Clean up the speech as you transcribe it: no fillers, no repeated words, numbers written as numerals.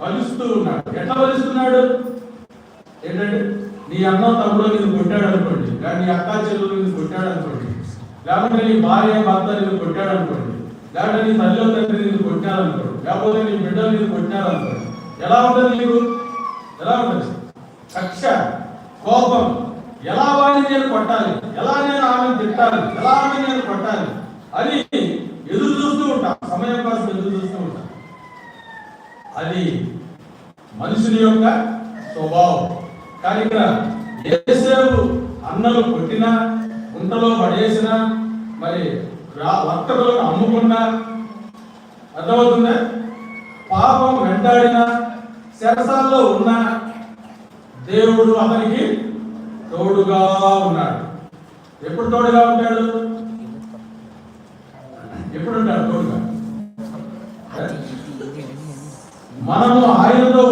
వలుస్తూ ఉన్నాడు. ఎట్లా వలుస్తున్నాడు? ఏంటంటే నీ అన్న తమ్ముడు నిన్ను కొట్టాడు అనుకోండి, లేదా నీ అక్క చెల్లెలు నిన్ను కొట్టాడు అనుకోండి, లేకపోతే నీ భార్య భర్త నిన్ను కొట్టాడు అనుకోండి, లేకపోతే నీ తల్లి తండ్రి నిన్ను కొట్టాడు అనుకోండి, లేకపోతే నీ బిడ్డలు నిన్ను కొట్టాడు అనుకోండి, ఎలా ఉంటుంది నీకు? ఎలా ఉంటుంది? కక్ష, కోపం, ఎలా వాడిని నేను కొట్టాలి, ఎలా నేను ఆమెను తిట్టాలి, ఎలా ఆమె నేను కొట్టాలి అని ఎదురు చూస్తూ ఉంటాం. సమయం కోసం ఎదురు చూస్తూ ఉంటాం. అది మనుషుని యొక్క స్వభావం. కానీ ఇక్కడ యేసేపు అన్నలు కొట్టినా, గుంటలో పడేసినా, మరి వర్తకులకు అమ్ముకున్నా, అర్థమవుతుందా? పాపం వెంటాడినా, శరసాల్లో ఉన్నా దేవుడు అతనికి తోడుగా ఉన్నాడు. ఎప్పుడు తోడుగా ఉంటాడు? ఎప్పుడు ఉంటాడు తోడుగా? మనము ఆయనతో